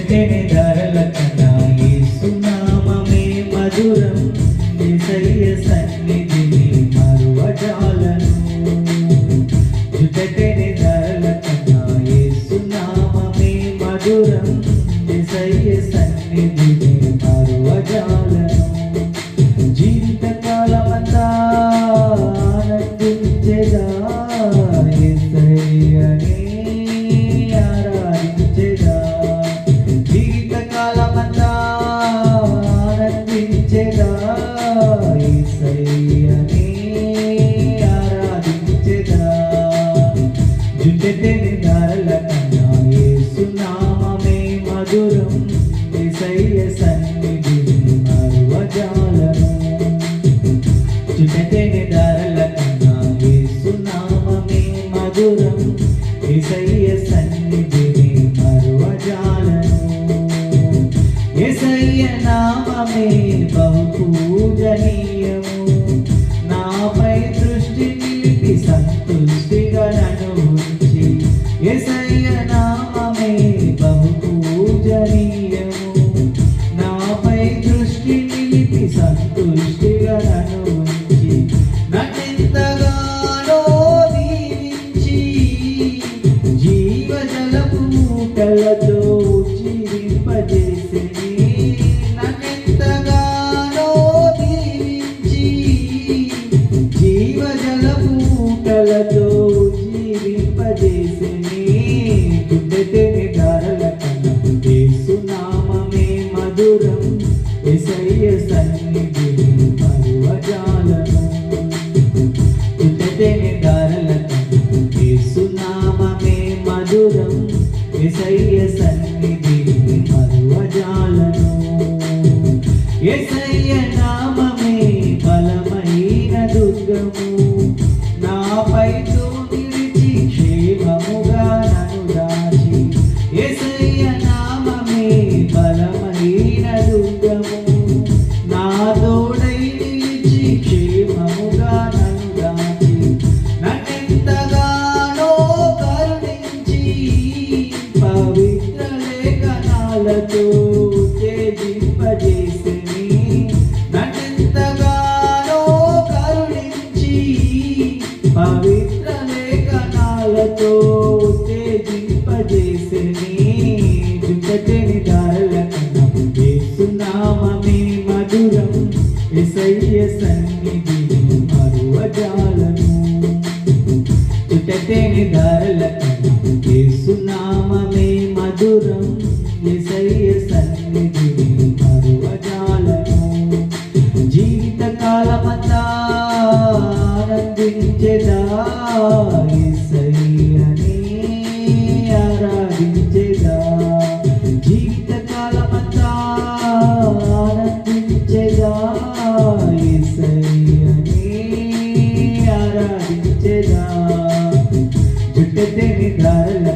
జుట్టెని ధరల కన్నా యేసు నామమే మధురం యేసయ్య సన్నిధిని మరువజాలను జుట్టెని ధరల కన్నా యేసు నామమే మధురం యేసయ్య సన్నిధిని మరువజాలను జీవితకాలమంతా ఆనందించెదా యేసయ్యనే ఆరాధించెదా జీవితకాలమంతా ఆనందించెదా యేసయ్యనే ఆరాధించెదా జుట్టెని ధరల కన్నా యేసు నామమే మధురం యేసయ్య సన్నిధిని మరువజాలను జుట్టెని ధరల కన్నా యేసు నామమే మధురం యేసయ్య సన్నిధిని మరువజాలను యేసయ్య నామమే బహు పూజనీయము నాపై దృష్టి నిలిపి సంతుష్టిగా నన్ను ఉంచి యేసయ్య నామమే బహు పూజనీయము నాపై దృష్టి నిలిపి సంతుష్టిగా నన్ను ఉంచి నన్నెంతగానో దీవించి జీవజలపు మూటలతో జీవింపజేసిని నన్నెంతగానో దీవించి జీవజలపు మూటలతో జీవింపజేసిని జుట్టెని ధరల కన్నా యేసు నామమే మధురం యేసయ్య సన్నిధిని మరువజాలను జుట్టెని ధరల కన్నా యేసు నామమే మధురం యేసయ్య సన్నిధిని మరువజాలను యేసయ్య నామమే బలమైన దుర్గము నాపై నిలిచి క్షేమముగా నన్ను దాచి యేసయ్య నామమే బలమైన దుర్గము నా తోడై నిలిచి క్షేమముగా నన్ను దాచి నన్నెంతగానో కరుణించి పవిత్ర లేఖనాలతో ఉత్తేజింపజేసిని నన్నెంతగానో కరుణించి పవిత్ర లేఖనాలతో ఉత్తేజింపజేసిని జుట్టెని ధరల కన్నా యేసు నామమే మధురం యేసయ్య సన్నిధిని మరువజాలను జుట్టెని ధరల కన్నా యేసు నామమే మధురం యేసయ్య సన్నిధిని మరువజాలను జీవితకాలమంతా ఆనందించెదా యేసయ్యనే ఆరాధించెదా జీవితకాలమంతా ఆనందించెదా యేసయ్యనే ఆరాధించెదా జుట్టెని ధరల